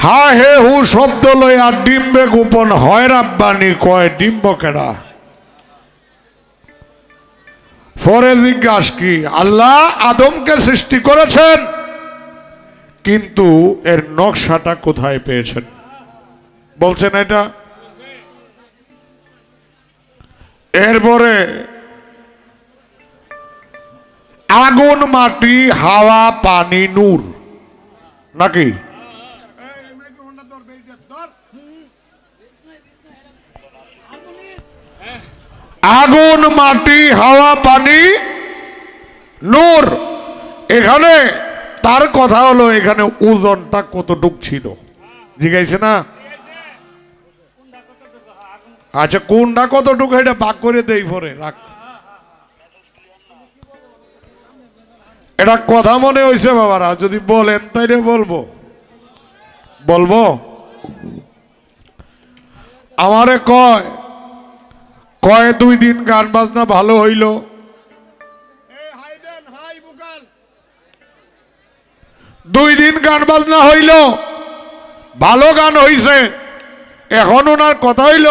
হা হে হু শব্দ লইয়া ডিম্বে গোপন হয় রাব্বানি কয় ডিম্ব কেডা। পরে জিজ্ঞাস কি আল্লাহ আদমকে সৃষ্টি করেছেন কিন্তু এর নকশাটা কোথায় পেয়েছেন বলছেন এটা। এরপরে আগুন মাটি হাওয়া পানি নূর নাকি আগুন মাটি হাওয়া পানি নূর। এখানে তার কথা হলো এখানে ওজনটা কতটুক ছিল জিজ্ঞাসা না। আচ্ছা কোনটা কতটুকু এটা ভাগ করে দেই পরে রাখ। এটা কথা মনে হয়েছে বাবারা যদি বলেন তাইলে বলবো বলবো। আমারে কয় কয় 2 দিন গান বাজনা ভালো হইল। 2 দিন গান বাজনা হইল ভালো গান হইছে। এখন ওনার কথা হইল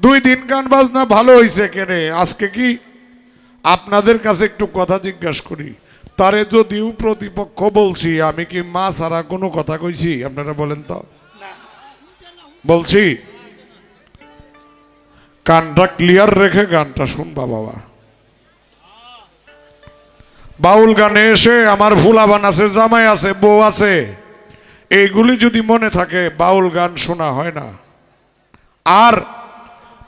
2 দিন গান বাজনা ভালো হইছে কেনে আজকে কি আপনাদের কাছে একটু কথা জিজ্ঞাসা করি। তারে যদিও প্রতিপক্ষ বলছি আমি কি মা ছাড়া কোনো কথা কইছি আপনারা বলেন তো বলছি। কানটা ক্লিয়ার রেখে গানটা শুনবা বাবা। বাউল গানে এসে আমার ফুলাবান আছে জামাই আছে বউ আছে এইগুলি যদি মনে থাকে বাউল গান শোনা হয় না। আর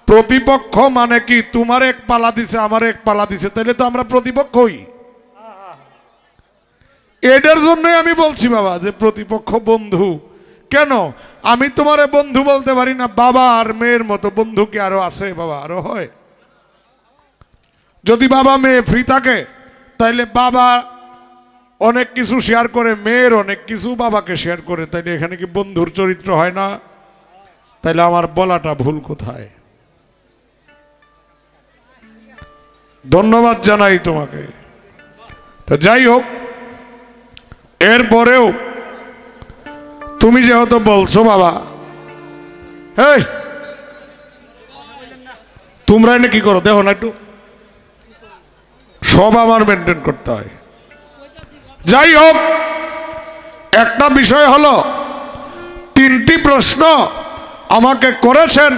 প্রতিপক্ষ মানে কি তোমার এক পালা দিছে আমার এক পালা দিছে তাইলে তো আমরা প্রতিপক্ষই। এটার জন্যই আমি বলছি বাবা যে প্রতিপক্ষ বন্ধু কেন আমি তোমারে বন্ধু বলতে পারি না। বাবা আর মেয়ের মতো বন্ধু কি আরো আছে বাবা আরো হয়। যদি বাবা মেয়ে ফ্রি থাকে তাইলে বাবা অনেক কিছু শেয়ার করে মেয়ের অনেক কিছু বাবাকে শেয়ার করে তাইলে এখানে কি বন্ধুর চরিত্র হয় না। তাইলে আমার বলাটা ভুল কোথায়। ধন্যবাদ জানাই তোমাকে। তো যাই হোক এরপরেও তুমি যেহেতু বলছো বাবা এই তোমরা এনে কি করো দেখো না একটু সব আমার মেনটেন করতে হয়। যাই হোক একটা বিষয় হলো 3টি প্রশ্ন আমাকে করেছেন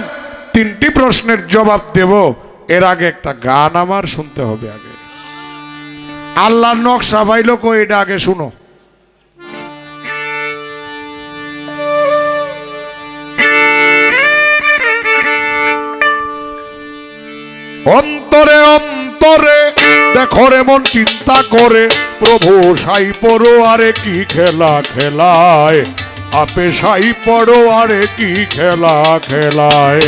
3টি প্রশ্নের জবাব দেব। এর আগে একটা গান আমার শুনতে হবে। আগে আল্লাহর নকশা পাইল কই এটা আগে শুনো। অন্তরে অন্তরে দেখো রে মন চিন্তা করে প্রভু সাই পড়ো আরে কি খেলা খেলায় আপে সাই পড়ো আরে কি খেলা খেলায়।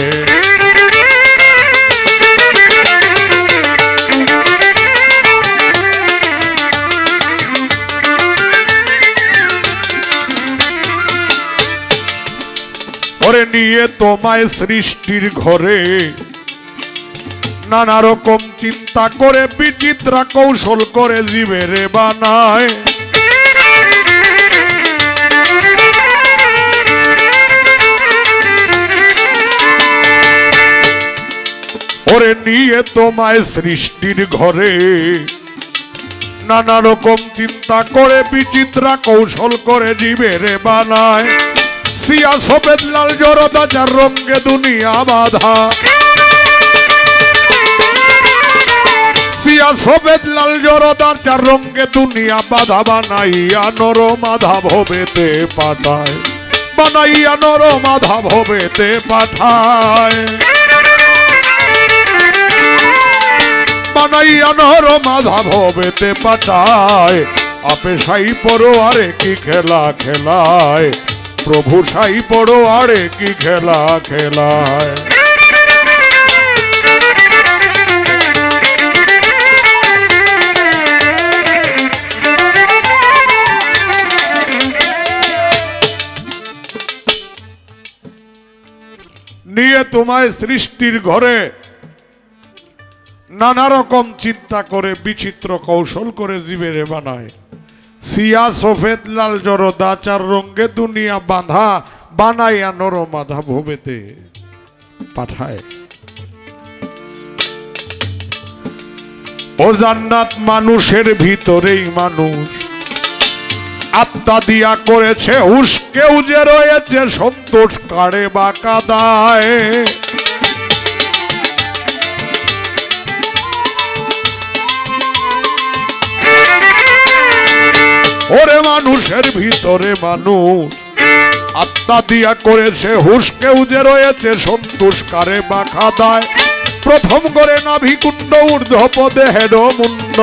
ওরে নিয়ে তোমায় সৃষ্টির ঘরে নানা রকম চিন্তা করে বিচিত্র কৌশল করে জীবের বানায়। ওরে নিয়ে তোমায় সৃষ্টির ঘরে নানা রকম চিন্তা করে বিচিত্র কৌশল করে জীবের বানায়। সিয়া সফেদ লাল জরদা যার রঙে দুনিয়া বাধা সিয়া সফেদ লাল জরদার যার রঙে দুনিয়া বাধা বানাইয়া নর মাধা ভবেতে পাঠায় বানাইয়া নর মাধা ভবেতে পাঠায় বানাইয়া নর মাধা ভবেতে পাঠায় আপে সাই পড়ো আরে কি খেলা খেলায় প্রভু সাই পড়ো আরে কি খেলা খেলায়। নিয়ে তোমায় সৃষ্টির ঘরে নানা রকম চিন্তা করে বিচিত্র কৌশল করে জীবের বানায়। সিয়া সফেদ লাল জরদা চার রঙ্গে দুনিয়া বাঁধা বানাইয়া নরমাধা ভবেতে পাঠায়। ও জান্নাত মানুষের ভিতরেই মানুষ আত্মা দিয়া করেছে হুশ, কেউ যে রয়েছে সন্তোষ কারে বা কাদায়। ওরে মানুষের ভিতরে মানুষ আত্মা দিয়া করেছে হুশ, কেউ যে রয়েছে সন্তোষ কারে বা কাদায়। প্রথম করে নাভি কুণ্ড ঊর্ধ্ব পদে হেড মুন্ড,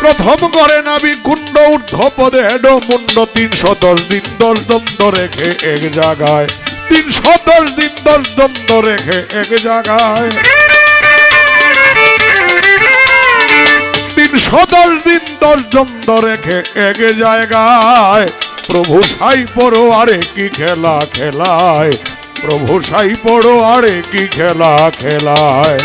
প্রথম করে নাভি কুণ্ড ঊর্ধ্ব পদে হেড মুন্ড। 310 দিন 10 দ্বন্দ্ব রেখে এক জায়গায়, 310 দিন 10 দ্বন্দ্ব রেখে এক জায়গায়, 310 দিন 10 দ্বন্দ্ব রেখে এক জায়গায়। প্রভু সাই পড়ো আরে কি খেলা খেলায়, প্রভু সাই পড়ো আরে কি খেলা খেলায়।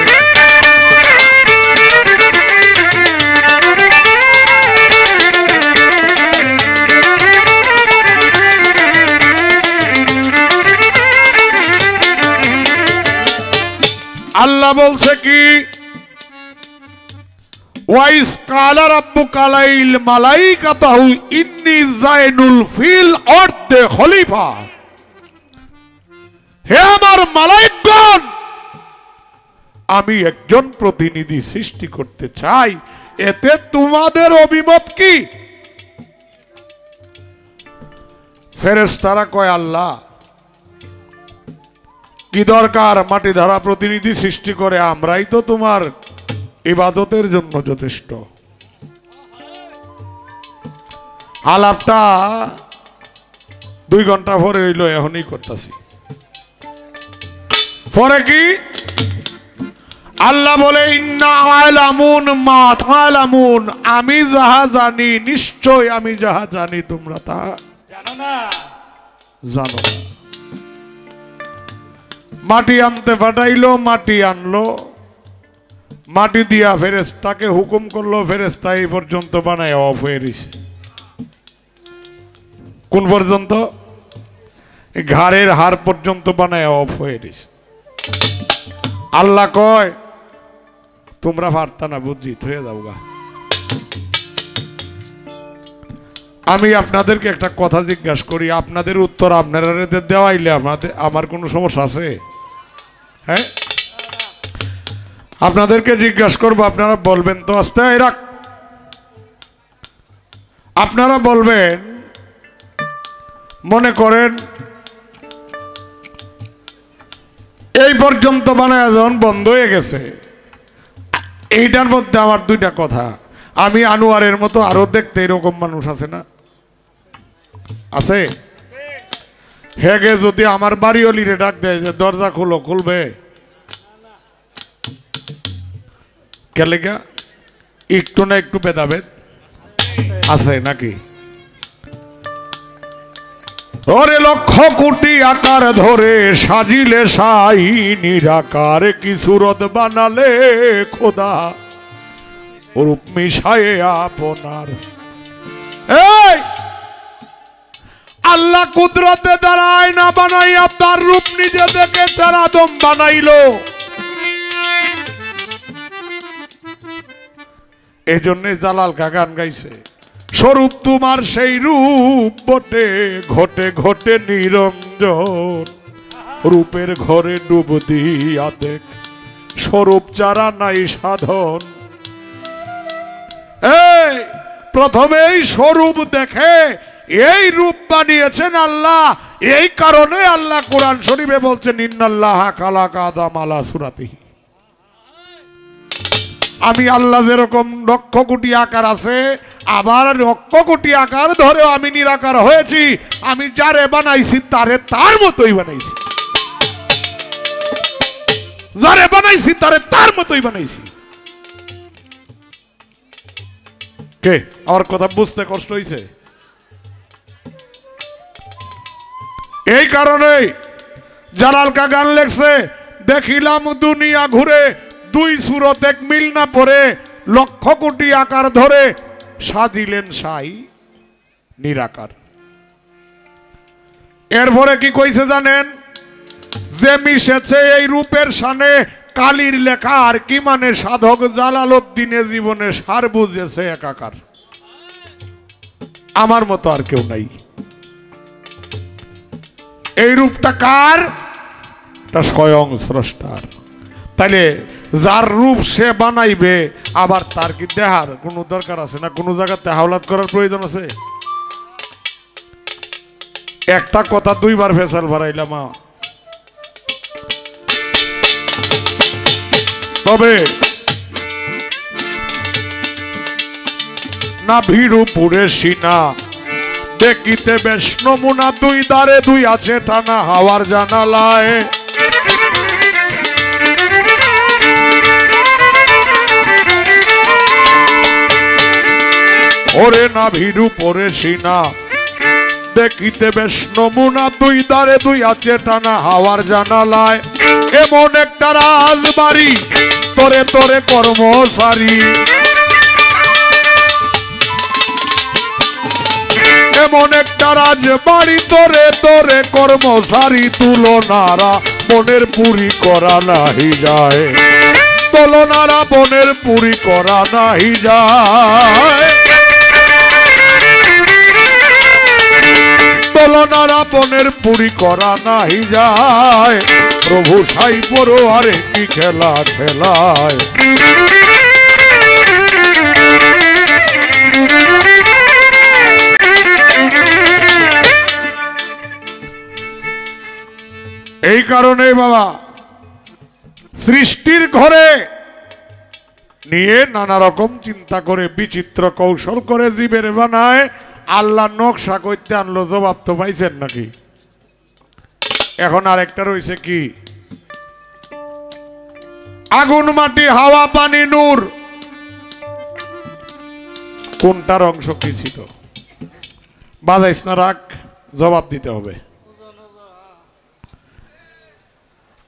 আল্লাহ বলছে কি, ওয়াইস কালা রাব্বুকা লাইল মালাইকাতাহু ইন্নী জাইনুল ফিল আরদে খলিফা। হে আমার মালাইকগণ, আমি একজন প্রতিনিধি সৃষ্টি করতে চাই, এতে তোমাদের অভিমত কি? ফেরেশতারা কয় আল্লাহ কি দরকার মাটি ধারা প্রতিনিধি সৃষ্টি করে, আমরাই তো তোমার ইবাদতের জন্য যথেষ্ট। আলাপটা 2 ঘন্টা পরে হইল, এখনই করতেছি। পরে কি আল্লাহ বলে ইন্না আলামুন মা তালামুন, আমি যাহা জানি নিশ্চয় আমি যাহা জানি তোমরা তা জানো না। মাটি আনতে পাঠাইলো, মাটি আনলো, মাটি দিয়া ফেরেশতাকে হুকুম করলো, ফেরেশতা এই পর্যন্ত বানায় অফ হয়ে গেছে। কোন পর্যন্ত? ঘাড়ের হাড় পর্যন্ত বানায় অফ হয়ে গেছে। আল্লাহ কয় তোমরা পারতা না, বুঝি হয়ে যাও গা। আমি আপনাদেরকে একটা কথা জিজ্ঞাসা করি, আপনাদের উত্তর আপনারা দেওয়াইলে আমার কোনো সমস্যা আছে? হ্যাঁ, আপনাদেরকে জিজ্ঞাসা করবো, আপনারা বলবেন তো? আস্তে রাখ, আপনারা বলবেন, মনে করেন এই পর্যন্ত বানায় যখন বন্ধ হয়ে গেছে, এইটার মধ্যে আমার 2টা কথা। আমি আনোয়ারের মতো আরো দেখতে এরকম মানুষ আছে না? আছে? হেগে যদি আমার বাড়ি অলিরে ডাক দেয় যে দরজা খুলো, খুলবে? কেলেগা একটু না একটু ভেদাভেদ আছে নাকি? ওরে লক্ষ কোটি আকার ধরে সাজিলে সাই নিরাকার, কি সুরত বানালে খোদা রূপ মিশায়ে আপনার। এই আল্লাহ কুদরতে দাঁড়ায় না বানাইয়া তার রূপ নিজে দেখে তার আদম বানাইলো। এই জন্য জালাল কা গান গাইছে, স্বরূপ তোমার সেই রূপ বটে ঘটে ঘটে নিরঞ্জন, রূপের ঘরে ডুব দিয়া দেখ স্বরূপ যারা নাই সাধন। এই প্রথমেই স্বরূপ দেখে এই রূপ বানিয়েছেন আল্লাহ। এই কারণে আল্লাহ কোরআন শরীফে বলছেন ইন্নাল্লাহা খালাকা আদম আলা সুরাতিহি। আমি আল্লাহ যেরকম লক্ষ কোটি আকার আছে, আবার লক্ষ কোটি আকার ধরেও আমি নিরাকার হয়েছি। আমি যারে বানাইছি তারে তার মতোই বানাইছি, যারে বানাইছি তারে তার মতোই বানাইছি। কে আমার কথা বুঝতে কষ্ট হয়েছে? এই কারণে জালাল কা গান লেখছে, দেখিলাম দুনিয়া ঘুরে 2 সুরত এক মিল না পড়ে, লক্ষ কোটি আকার ধরে সাজিলেন সাই নিরাকার। এরপরে কি কইছে জানেন? যে মিশেছে এই রূপের সানে কালির লেখা আর কি মানে সাধক জালালউদ্দিনে জীবনে সার বুঝেছে একাকার। আমার মতো আর কেউ নাই। এই রূপটা কার? তা স্বয়ং স্রষ্টার। তাইলে যার রূপ সে বানাইবে, আবার তার কি দেহার কোনো দরকার আছে না? কোনো জায়গাতে হাওলাত করার প্রয়োজন আছে? একটা কথা দুইবার ফেসাল ভরাইলাম। তবে না ভিড়ু পুরে সিনা দেখিতে বেশ নমুনা, দুই দারে দুই আছে টানা হাওয়ার জানালায়। ওরে না ভিড়ু পরে সিনা দেখিতে বেশ নমুনা, দুই দারে দুই আছে টানা হাওয়ার জানালায়। এমন একটা রাজবাড়ি তোরে তোরে কর্মচারী, এমন একটা রাজবাড়ি তোরে তোরে কর্মচারী, তুলনারা মনের পুরি করা নাহি যায়, তুলনারা মনের পুরি করা নাহি যায়, তুলনারা মনের পুরি করা নাহি যায়। প্রভু সাই পড়ো আরে কি খেলা খেলায়। এই কারণে বাবা সৃষ্টির ঘরে নিয়ে নানা রকম চিন্তা করে বিচিত্র কৌশল করে জীবের বানায়। আল্লাহ নকশা করতে আনলো, জবাব তো পাইছেন নাকি? এখন আরেকটা রয়েছে কি? আগুন মাটি হাওয়া পানি নূর, কোনটার অংশ কি ছিল? বাজাইস না, রাখ, জবাব দিতে হবে।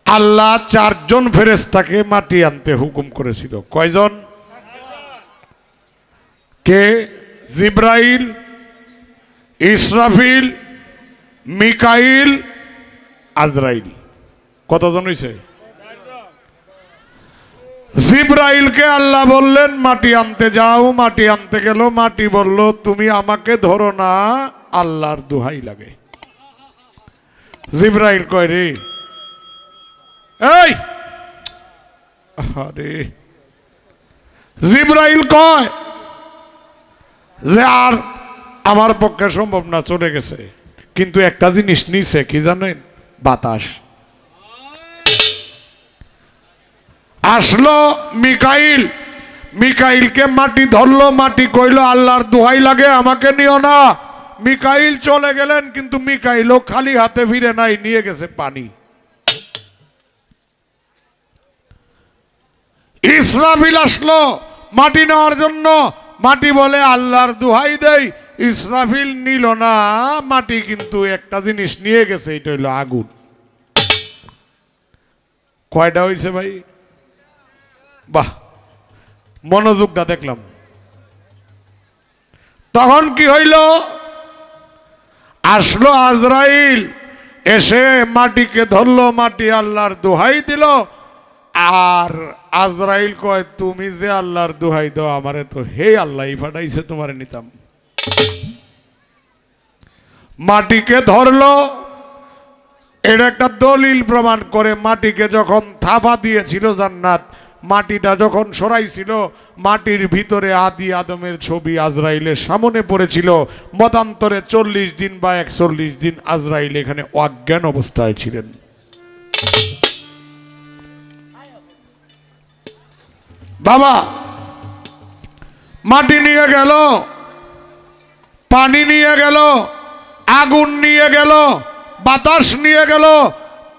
আল্লাহ চারজন ফেরেশতাকে মাটি আনতে হুকুম করেছিল। কয়জন? কে? জিব্রাইল, ইসরাফিল, মিকাইল, আজরাইল। কতজন হইছে? জিব্রাইলকে আল্লাহ বললেন মাটি আনতে যাও। মাটি আনতে গেল, মাটি বলল তুমি আমাকে ধরো না, আল্লাহর দোহাই লাগে। জিব্রাইল কয় রে, এই আরে, জিব্রাইল কয় যে আর আমার পক্ষে সম্ভব না, চলে গেছে। কিন্তু একটা জিনিস নিছে, কি জানেন? বাতাস। আসলো মিকাইল, মিকাইলকে মাটি ধরলো, মাটি কইল আল্লাহর দোহাই লাগে আমাকে নিও না। মিকাইল চলে গেলেন, কিন্তু মিকাইলও খালি হাতে ফিরে নাই, নিয়ে গেছে পানি। ইসরাফিল আসলো মাটি নেওয়ার জন্য, মাটি বলে আল্লাহর দোহাই দেই। ইসরাফিল নিল না মাটি, কিন্তু একটা জিনিস নিয়ে গেছে, এটা হইল আগুন। কয়টা হইছে ভাই? বাহ, মনোযোগটা দেখলাম। তখন কি হইল? আসলো আজরাইল, এসে মাটিকে ধরলো, মাটি আল্লাহর দোহাই দিল। আর আজরাইল কয় তুমি যে আল্লাহর দোহাই দাও, আমারে তো হে আল্লাহ পাঠাইছে, তোমারে নিতাম। মাটিকে ধরলো, এটা একটা দলিল প্রমাণ করে। মাটিকে যখন থাপা দিয়েছিল জান্নাত, মাটিটা যখন সরাইছিল, মাটির ভিতরে আদি আদমের ছবি আজরাইলের সামনে পড়েছিল। মতান্তরে 40 দিন বা 41 দিন আজরাইল এখানে অজ্ঞান অবস্থায় ছিলেন। বাবা মাটি নিয়ে গেল, পানি নিয়ে গেল, আগুন নিয়ে গেল, বাতাস নিয়ে গেল।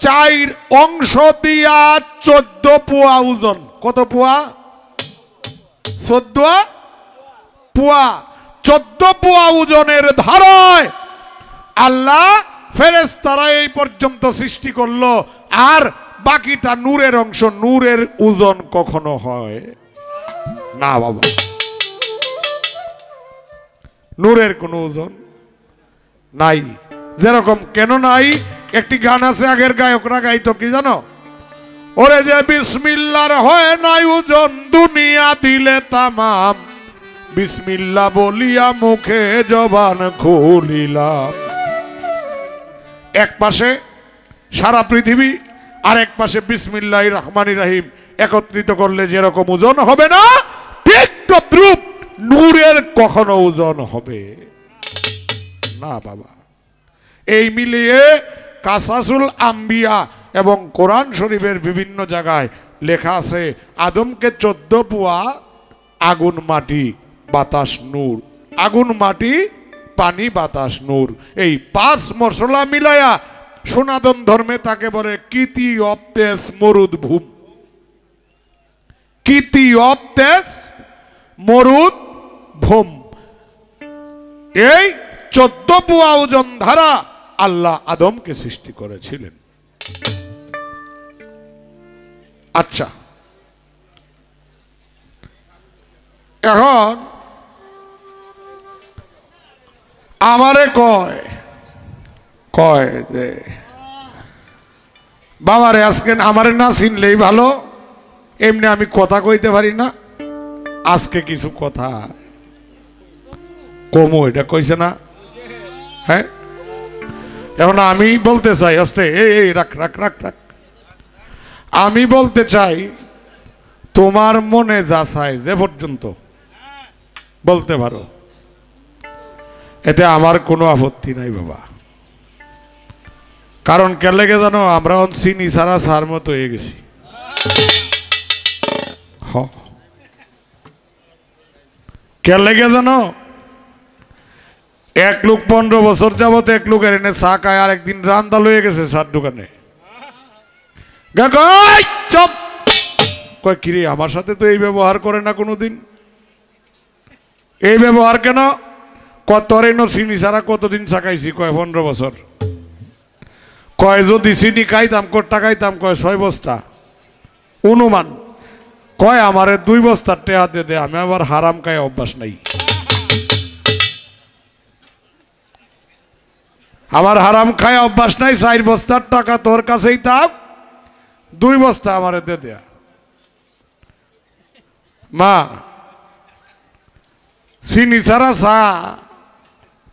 4 অংশ দিয়া 14 পোয়া ওজন। কত পোয়া? 14 পোয়া। 14 পোয়া ওজনের ধারায় আল্লাহ ফেরেশতারা এই পর্যন্ত সৃষ্টি করলো। আর বাকিটা নূরের অংশ। নূরের ওজন কখনো হয় না বাবা, নূরের কোনো ওজন নাই। যেরকম কেন নাই, একটি গান আছে আগের গায়করা গাইতো, কি জানো? ওরে যে বিসমিল্লার হয় নাই ওজন, দুনিয়া দিলে তামাম, বিসমিল্লাহ বলিয়া মুখে জবান খুলিলাম। এক পাশে সারা পৃথিবী, আর এক পাশে বিসমিল্লাহির রহমানির রহিম একত্রিত করলে যেরকম ওজন হবে না, ঠিক তদ্রূপ নূরের কখনো ওজন হবে না বাবা। এই মিলিয়ে কাসাসুল আম্বিয়া এবং কোরআন শরীফের বিভিন্ন জায়গায় লেখা আছে আদমকে 14 পুয়া আগুন মাটি বাতাস নূর, আগুন মাটি পানি বাতাস নূর, এই 5 মশলা মিলায়া সনাতন ধর্মে তাকে বলে কীতি অব তেজ মরুদ ভূম, কীতি অব তেজ মরুদ ভূম। এই 14 পুয়া ওজন ধারা আল্লাহ আদমকে সৃষ্টি করেছিলেন। আচ্ছা, এখন আমারে কয় যে বাবারে আজকে আমারে না চিনলেই ভালো, এমনি আমি কথা কইতে পারি না, আজকে কিছু কথা কমো, এটা কইছে না? হ্যাঁ, এখন আমি বলতে চাই, আস্তে এই রাখ রাখ রাখ রাখ, আমি বলতে চাই তোমার মনে যা চাই যে পর্যন্ত বলতে পারো, এতে আমার কোনো আপত্তি নাই বাবা। কারণ কে লেগে জানো, আমরা চিনি সারা সার মতো হয়ে গেছি। কে লেগে জানো, এক লোক 15 বছর যাবত এক লোকের এনে চা খায়, আর একদিন রান্দা লয়ে গেছে চার দোকানে। চপ কয় কিরে, আমার সাথে তো এই ব্যবহার করে না কোনোদিন, এই ব্যবহার কেন? তোর এনো চিনি ছাড়া কতদিন চা খাইছি? কয় 15 বছর। কয় যদি চিনি খাইতাম কটা খাইতাম? কয় 6 বস্তা অনুমান। কয় আমারে 2 বস্তার টেহা দে দে, আমি আবার হারাম খাই অভ্যাস নাই, আমার হারাম খায় অভ্যাস নাই, 4 বস্তার টাকা তোর কাছেই থাক, 2 বস্তা আমারে দে দেয়া। মা চিনি ছাড়া চা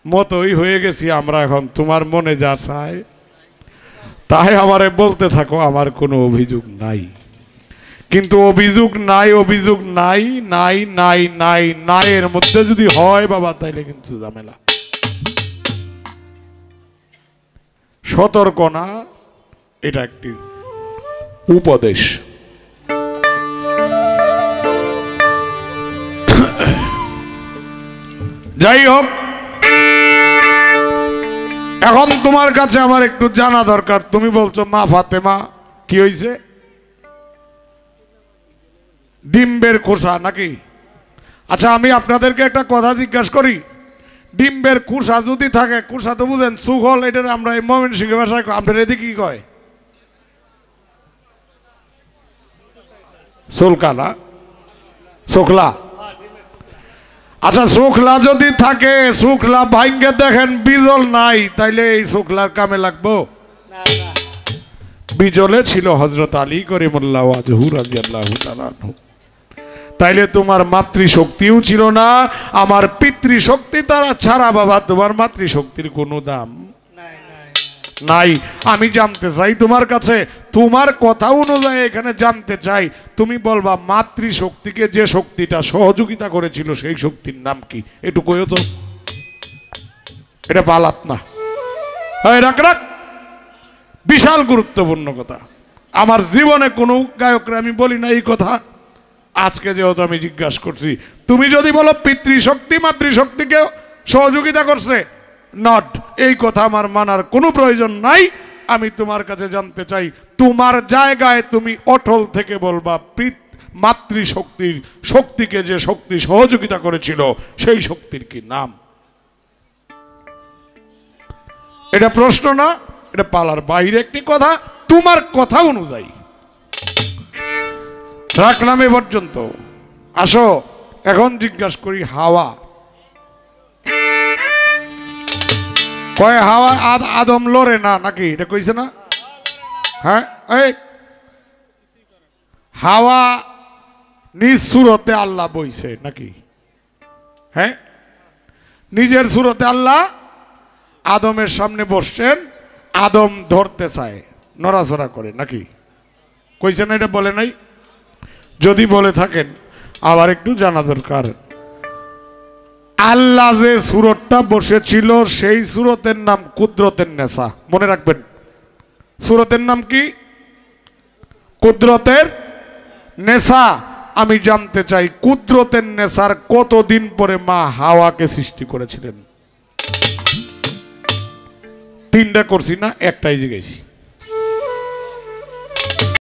মতোই হয়ে গেছি আমরা এখন, তোমার মনে যা চায় তাই আমারে বলতে থাকো, আমার কোনো অভিযোগ নাই। কিন্তু অভিযোগ নাই, অভিযোগ নাই নাই নাই নাই নাই এর মধ্যে যদি হয় বাবা, তাইলে কিন্তু ঝামেলা। সতর্ক না, এটা একটি উপদেশ। যাই হোক, এখন তোমার কাছে আমার একটু জানা দরকার। তুমি বলছো মা ফাতেমা কি হয়েছে? ডিম্বের খোসা নাকি? আচ্ছা, আমি আপনাদেরকে একটা কথা জিজ্ঞাসা করি, ডিম্বের খোসা যদি থাকে, খোসা তো বুঝেন সুখল, এটা আমরা এই ময়মনসিংহ ভাষায় আপনার এদিকে কি কয়? সোলকালা, শোকলা। আচ্ছা, শুকলা যদি থাকে, শুকলা ভাঙ্গে দেখেন বিজল নাই, তাইলে এই শুকলার কামে লাগবো? বিজলে ছিল হযরত আলী করিমুল্লাহ ওয়াজহু রাদিয়াল্লাহু তাআলা আনহু। তাইলে তোমার মাতৃশক্তিও ছিল না, আমার পিতৃশক্তি তারা ছাড়া বাবা তোমার মাতৃশক্তির কোনো দাম নাই। আমি জানতে চাই তোমার কাছে, তোমার কথা অনুযায়ী এখানে জানতে চাই, তুমি বলবা মাতৃশক্তিকে যে শক্তিটা সহযোগিতা করেছিল সেই শক্তির নাম কি? একটু কইও তো, এটা পালাত না। রাখ রাখ, বিশাল গুরুত্বপূর্ণ কথা। আমার জীবনে কোনো গায়করা আমি বলি না এই কথা, আজকে যেহেতু আমি জিজ্ঞাসা করছি। তুমি যদি বলো পিতৃশক্তি মাতৃশক্তিকে সহযোগিতা করছে, নট, এই কথা আমার মানার কোনো প্রয়োজন নাই। আমি তোমার কাছে জানতে চাই, তোমার জায়গায় তুমি অটল থেকে বলবা মাতৃশক্তির শক্তিকে যে শক্তি সহযোগিতা করেছিল সেই শক্তির কি নাম? এটা প্রশ্ন না, এটা পালার বাইরে একটি কথা। তোমার কথা অনুযায়ী রাখলাম এ পর্যন্ত। আসো। এখন জিজ্ঞাসা করি হাওয়া কয় হাওয়া আদম লড়ে না নাকি এটা কইছে না হ্যাঁ এই হাওয়া নিজ সুরতে আল্লাহ বইছে নাকি হ্যাঁ নিজের সুরতে আল্লাহ আদমের সামনে বসছেন আদম ধরতে চায় নড়াচড়া করে নাকি কইছে না এটা বলে নাই যদি বলে থাকেন আবার একটু জানা দরকার আল্লাহ যে সুরতটা বসেছিল সেই সুরতের নাম কুদরতের নেশা মনে রাখবেন সুরতের নাম কি কুদরতের নেশা আমি জানতে চাই কুদরতের নেশার কতদিন পরে মা হাওয়াকে সৃষ্টি করেছিলেন তিনটা করছি না একটাই জিজ্ঞেসি